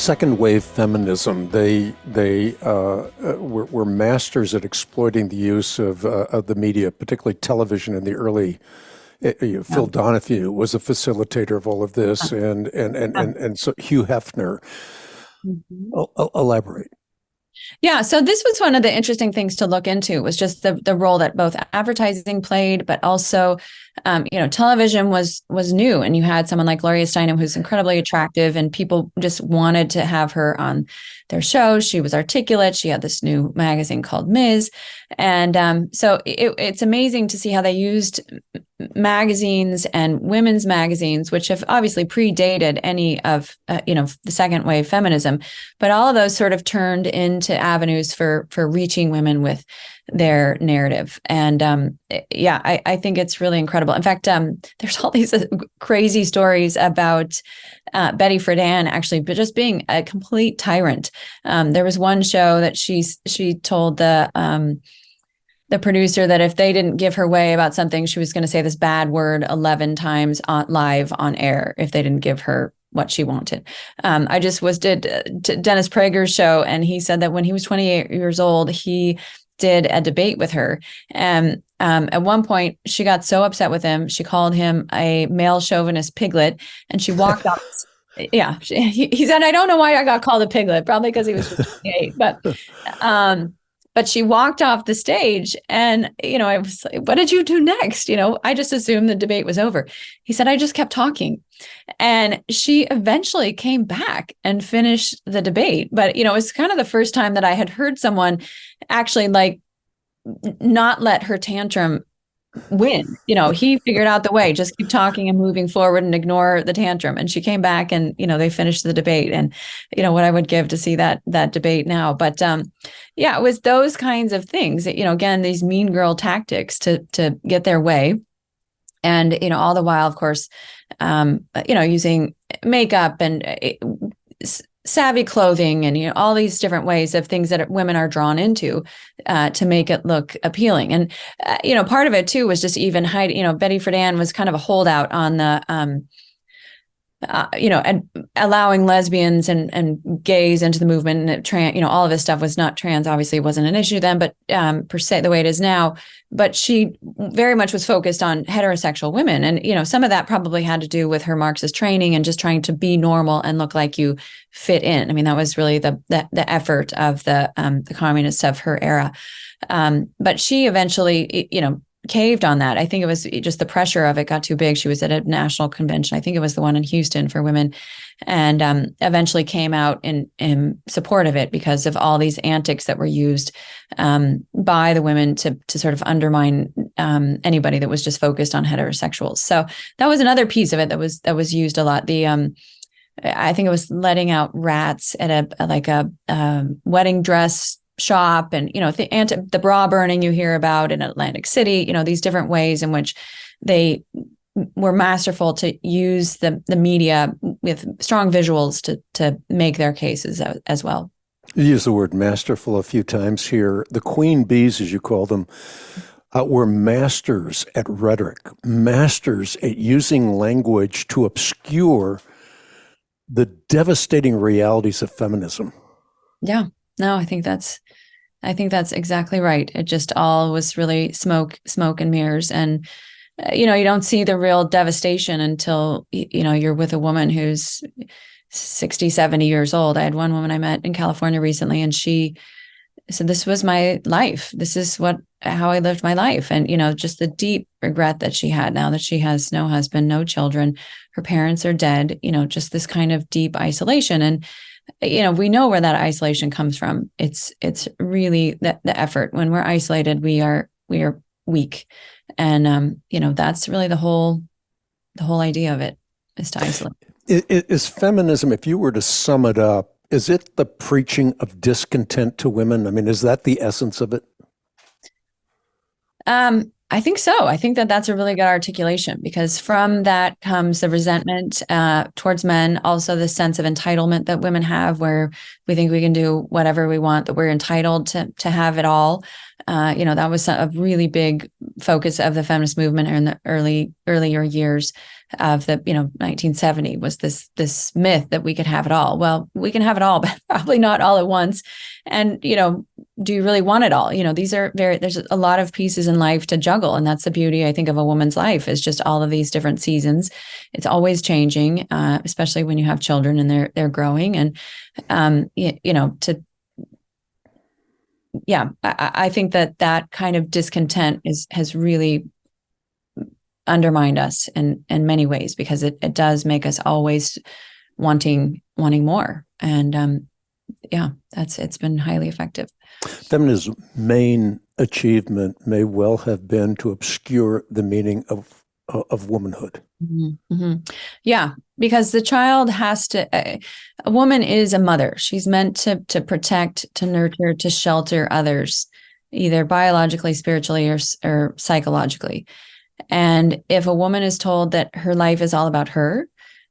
second wave feminism, they were masters at exploiting the use of the media, particularly television in the early. Phil Donahue was a facilitator of all of this, and so Hugh Hefner. Elaborate. Yeah, so this was one of the interesting things to look into, was just the role that both advertising played, but also, television was new, and you had someone like Gloria Steinem, who's incredibly attractive, and people just wanted to have her on their shows. She was articulate. She had this new magazine called Ms. And so it's amazing to see how they used magazines and women's magazines, which have obviously predated any of, the second wave feminism, but all of those sort of turned into avenues for reaching women with their narrative. And I think it's really incredible. In fact, there's all these crazy stories about Betty Friedan actually just being a complete tyrant. There was one show that she told the producer that if they didn't give her way about something, she was going to say this bad word 11 times live on air if they didn't give her what she wanted. I just did Dennis Prager's show, and he said that when he was 28 years old, he did a debate with her. And at one point, she got so upset with him, she called him a male chauvinist piglet, and she walked off. Yeah, he said, I don't know why I got called a piglet, probably because he was 28, but she walked off the stage, and, I was like, what did you do next? I just assumed the debate was over. He said, I just kept talking. And she eventually came back and finished the debate. But, it was kind of the first time that I had heard someone actually not let her tantrum win. He figured out the way, just keep talking and moving forward and ignore the tantrum. And she came back, and, they finished the debate, and, what I would give to see that debate now. But it was those kinds of things that, again, these mean girl tactics to get their way. And, all the while, of course, using makeup and savvy clothing and, all these different ways of things that women are drawn into to make it look appealing. And, part of it, too, was just even hiding, Betty Friedan was kind of a holdout on the, and allowing lesbians and gays into the movement, and trans, all of this stuff was not trans. Obviously, it wasn't an issue then, but per se, the way it is now. But she very much was focused on heterosexual women, and some of that probably had to do with her Marxist training and just trying to be normal and look like you fit in. I mean, that was really the effort of the communists of her era. But she eventually, caved on that. I think it was just the pressure of it got too big. She was at a national convention. I think it was the one in Houston for women, and eventually came out in support of it because of all these antics that were used by the women to sort of undermine anybody that was just focused on heterosexuals. So that was another piece of it that was used a lot. I think it was letting out rats at a wedding dress shop, and the bra burning you hear about in Atlantic City, these different ways in which they were masterful to use the media with strong visuals to make their cases as well. You use the word masterful a few times here. The queen bees, as you call them, were masters at rhetoric, masters at using language to obscure the devastating realities of feminism. Yeah, no, I think that's exactly right. It just all was really smoke and mirrors. And, you don't see the real devastation until, you're with a woman who's 60, 70 years old. I had one woman I met in California recently, and she said, this was my life. This is how I lived my life. And, just the deep regret that she had now that she has no husband, no children, her parents are dead, just this kind of deep isolation. And, we know where that isolation comes from. It's really the effort. When we're isolated, we are weak. And, that's really the whole idea of it, is to isolate. Is feminism, if you were to sum it up, is it the preaching of discontent to women? I mean, is that the essence of it? I think so. I think that's a really good articulation, because from that comes the resentment towards men, also the sense of entitlement that women have, where we think we can do whatever we want, that we're entitled to have it all. That was a really big focus of the feminist movement in the earlier years of the 1970, was this myth that we could have it all. Well, we can have it all, but probably not all at once. And do you really want it all? There's a lot of pieces in life to juggle, and that's the beauty, I think, of a woman's life, is just all of these different seasons. It's always changing, especially when you have children and they're growing, and I think that kind of discontent has really undermined us in many ways, because it does make us always wanting more. And it's been highly effective. Feminism's main achievement may well have been to obscure the meaning of womanhood. Mm-hmm. Mm-hmm. Yeah, because the child has to, a woman is a mother. She's meant to protect, to nurture, to shelter others, either biologically, spiritually, or psychologically. And if a woman is told that her life is all about her,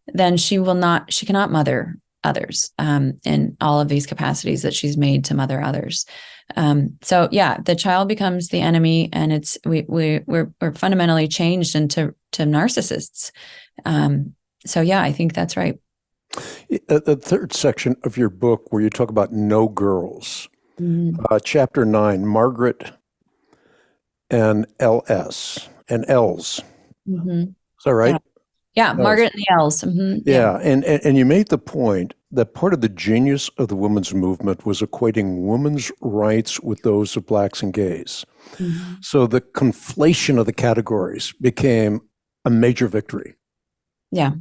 then she cannot mother others in all of these capacities that she's made to mother others. The child becomes the enemy, and we're fundamentally changed into narcissists. I think that's right. The third section of your book, where you talk about no girls, chapter 9, Margaret and Ls. Mm-hmm. Is that right? Yeah, Margaret and the Ls. Mm-hmm. Yeah, and you made the point that part of the genius of the women's movement was equating women's rights with those of blacks and gays. Mm-hmm. So the conflation of the categories became a major victory. Yeah.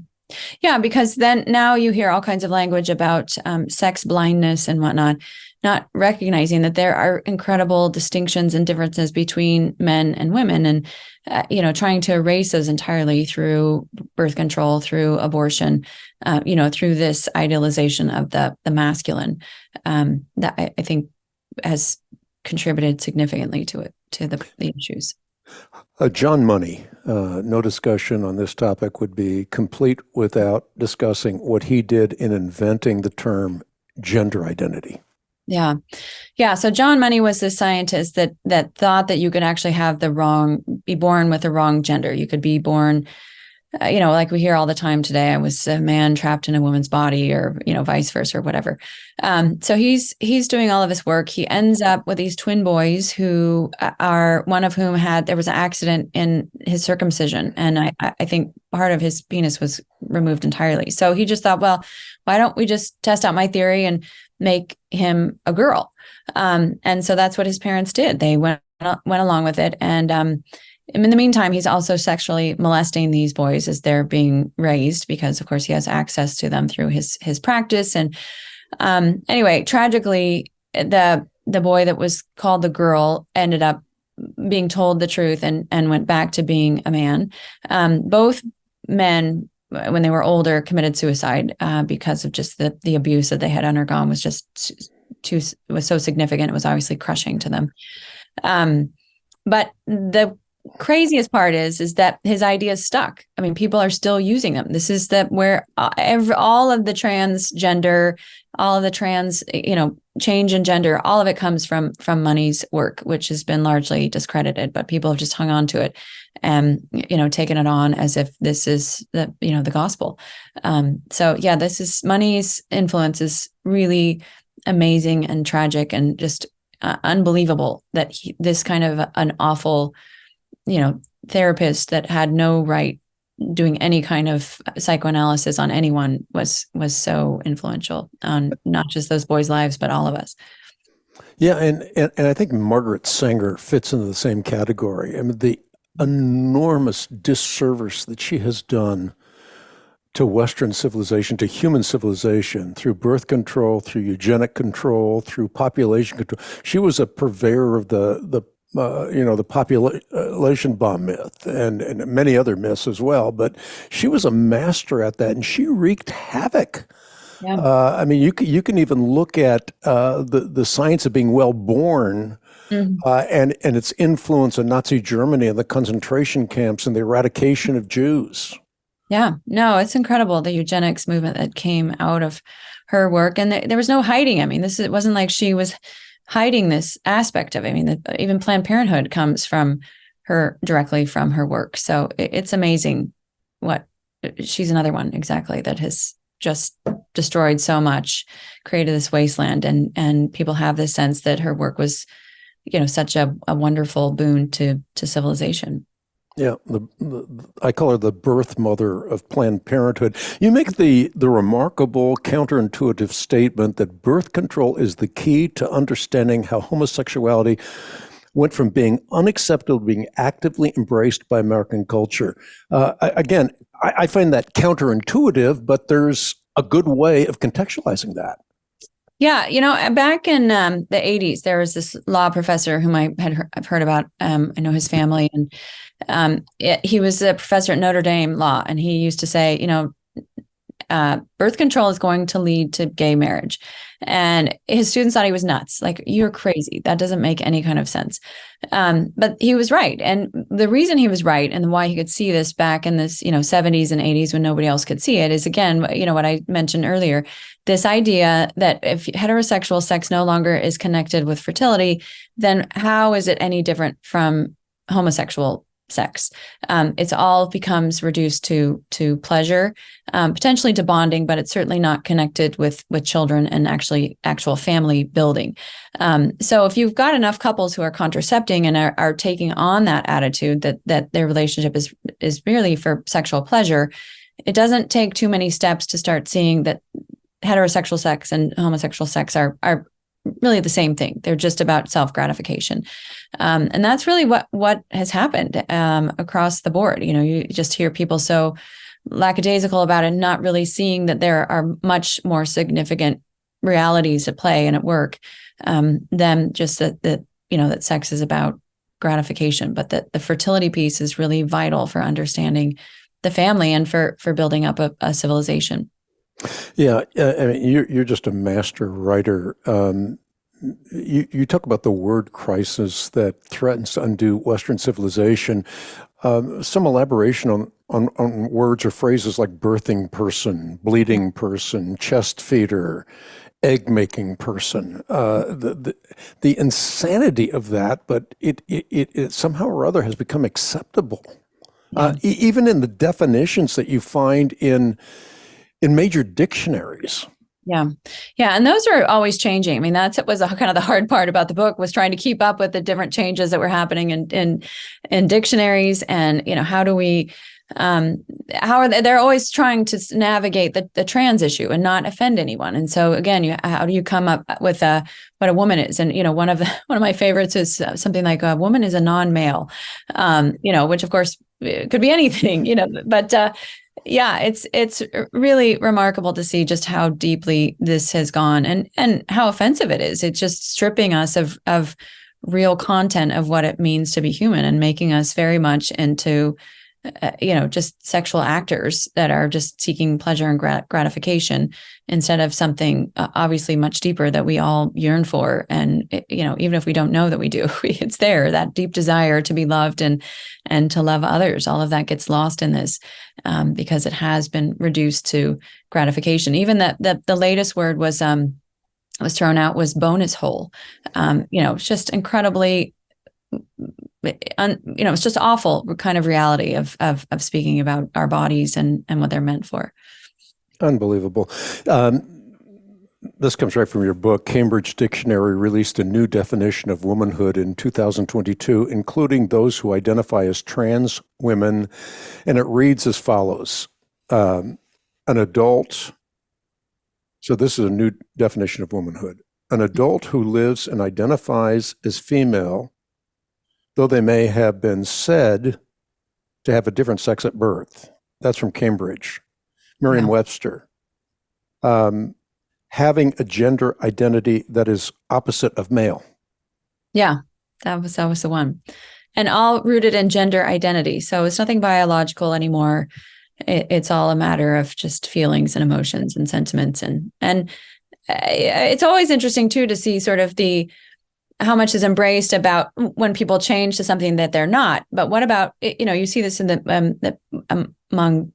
Yeah, because then now you hear all kinds of language about sex blindness and whatnot, not recognizing that there are incredible distinctions and differences between men and women, and trying to erase those entirely through birth control, through abortion, through this idealization of the masculine, that I think has contributed significantly to the issues. John Money, no discussion on this topic would be complete without discussing what he did in inventing the term gender identity. Yeah. Yeah. So John Money was the scientist that thought that you could actually be born with the wrong gender. You could be born, like we hear all the time today, I was a man trapped in a woman's body, or, vice versa, or whatever. So he's doing all of this work. He ends up with these twin boys who are, one of whom there was an accident in his circumcision. And I think part of his penis was removed entirely. So he just thought, well, why don't we just test out my theory and make him a girl? And so that's what his parents did. They went along with it. And in the meantime, he's also sexually molesting these boys as they're being raised, because, of course, he has access to them through his practice. And anyway, tragically, the boy that was called the girl ended up being told the truth and went back to being a man. Both men, when they were older, committed suicide because of just the abuse that they had undergone was so significant. It was obviously crushing to them. But the craziest part is that his ideas stuck. I mean, people are still using them. This is where all of the transgender, all of the trans, change in gender, all of it comes from Money's work, which has been largely discredited, but people have just hung on to it and, taken it on as if this is the gospel. This is Money's influence is really amazing and tragic, and just unbelievable that this kind of an awful, therapist that had no right doing any kind of psychoanalysis on anyone was so influential on not just those boys' lives, but all of us. Yeah, and I think Margaret Sanger fits into the same category. I mean, the enormous disservice that she has done to Western civilization, to human civilization, through birth control, through eugenic control, through population control. She was a purveyor of the population bomb myth and many other myths as well. But she was a master at that, and she wreaked havoc. Yeah. You can even look at the science of being well born, and its influence on Nazi Germany and the concentration camps and the eradication of Jews. Yeah, no, it's incredible, the eugenics movement that came out of her work. And there was no hiding. I mean, it wasn't like she was hiding this aspect of it. I mean, even Planned Parenthood comes from her, directly from her work. So it's amazing what she's another one, exactly, that has just destroyed so much, created this wasteland. And people have this sense that her work was, such a wonderful boon to civilization. Yeah, I call her the birth mother of Planned Parenthood. You make the remarkable counterintuitive statement that birth control is the key to understanding how homosexuality went from being unacceptable to being actively embraced by American culture. I find that counterintuitive, but there's a good way of contextualizing that. Yeah, back in the 80s, there was this law professor whom I've heard about. I know his family, and he was a professor at Notre Dame Law, and he used to say, birth control is going to lead to gay marriage. And his students thought he was nuts. Like, you're crazy. That doesn't make any kind of sense. But he was right. And the reason he was right and why he could see this back in this, 70s and 80s when nobody else could see it is, again, what I mentioned earlier, this idea that if heterosexual sex no longer is connected with fertility, then how is it any different from homosexual sex? It's all becomes reduced to pleasure, potentially to bonding, but it's certainly not connected with children and actual family building. So if you've got enough couples who are contracepting and are taking on that attitude that their relationship is merely for sexual pleasure, it doesn't take too many steps to start seeing that heterosexual sex and homosexual sex are really the same thing. They're just about self-gratification. And that's really what has happened across the board. You just hear people so lackadaisical about it, not really seeing that there are much more significant realities at play and at work than just that sex is about gratification, but that the fertility piece is really vital for understanding the family and for building up a civilization. Yeah, I mean, you're just a master writer. You talk about the word crisis that threatens to undo Western civilization. Some elaboration on words or phrases like birthing person, bleeding person, chest feeder, egg-making person. The insanity of that, but it somehow or other has become acceptable. Even in the definitions that you find in major dictionaries. Yeah. And those are always changing. I mean, it was kind of the hard part about the book, was trying to keep up with the different changes that were happening in dictionaries. And, how do we, they're always trying to navigate the trans issue and not offend anyone. And so again, how do you come up with what a woman is? And, one of my favorites is something like a woman is a non-male, which of course could be anything, but, yeah, it's really remarkable to see just how deeply this has gone and how offensive it is. It's just stripping us of real content of what it means to be human and making us very much into, just sexual actors that are just seeking pleasure and gratification instead of something obviously much deeper that we all yearn for. And, even if we don't know that we do, it's there, that deep desire to be loved and to love others. All of that gets lost in this because it has been reduced to gratification. Even that the latest word was thrown out was bonus hole. It's just incredibly it's just awful kind of reality of speaking about our bodies and what they're meant for. Unbelievable. This comes right from your book. Cambridge Dictionary released a new definition of womanhood in 2022, including those who identify as trans women, and it reads as follows. An adult, so this is a new definition of womanhood, an adult who lives and identifies as female, though they may have been said to have a different sex at birth. That's from Cambridge. Merriam-Webster. Having a gender identity that is opposite of male. Yeah, that was the one. And all rooted in gender identity. So it's nothing biological anymore. It's all a matter of just feelings and emotions and sentiments. And it's always interesting too to see sort of how much is embraced about when people change to something that they're not. But what about, you see this in among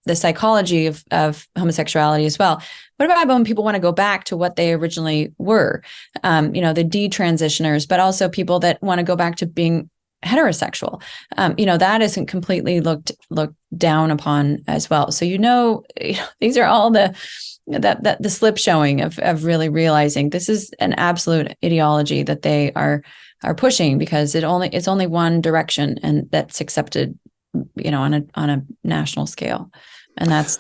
the psychology of homosexuality as well. What about when people want to go back to what they originally were? The detransitioners, but also people that want to go back to being heterosexual. That isn't completely looked down upon as well. So these are all the slip showing of really realizing this is an absolute ideology that they are pushing, because it's only one direction, and that's accepted, on a national scale, and that's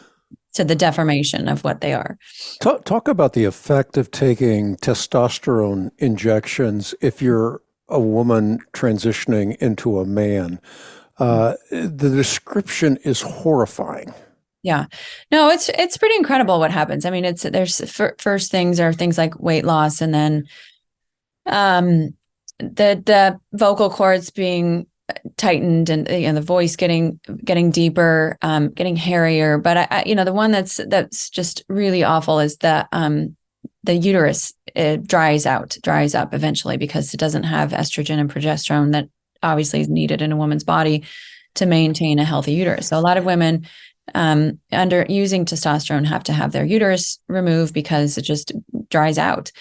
to the deformation of what they are. Talk about the effect of taking testosterone injections if you're a woman transitioning into a man. The description is horrifying. Yeah, no, it's pretty incredible what happens. I mean, first things are things like weight loss, and then the vocal cords being tightened, and the voice getting deeper, getting hairier. But the one that's just really awful is the uterus. It dries up eventually, because it doesn't have estrogen and progesterone that obviously is needed in a woman's body to maintain a healthy uterus. So a lot of women under using testosterone have to have their uterus removed because it just dries out.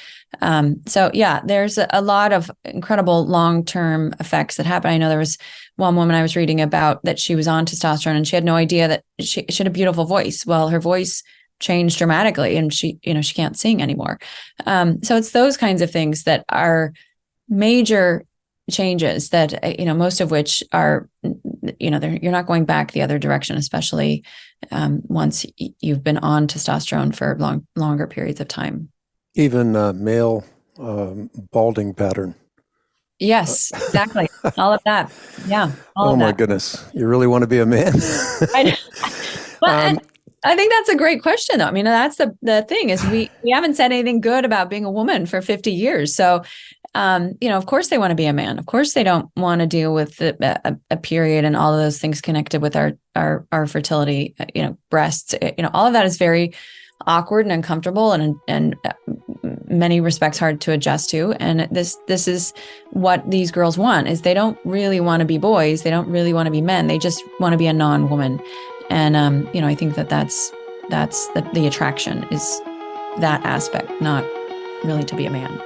So yeah, there's a lot of incredible long-term effects that happen. I know there was one woman I was reading about that she was on testosterone, and she had no idea that she had a beautiful voice. Well, her voice changed dramatically, and she can't sing anymore. So it's those kinds of things that are major changes that, most of which are, you're not going back the other direction, especially once you've been on testosterone for longer periods of time. Even male balding pattern. Yes, exactly. All of that. Yeah. Oh my goodness. You really want to be a man? I know. Well, I think that's a great question, though. I mean, that's the thing is we haven't said anything good about being a woman for 50 years. So, of course they want to be a man. Of course they don't want to deal with a period and all of those things connected with our fertility, breasts, all of that is very awkward and uncomfortable, and in many respects hard to adjust to. And this is what these girls want, is they don't really want to be boys. They don't really want to be men. They just want to be a non-woman. And, I think that's the attraction is that aspect, not really to be a man.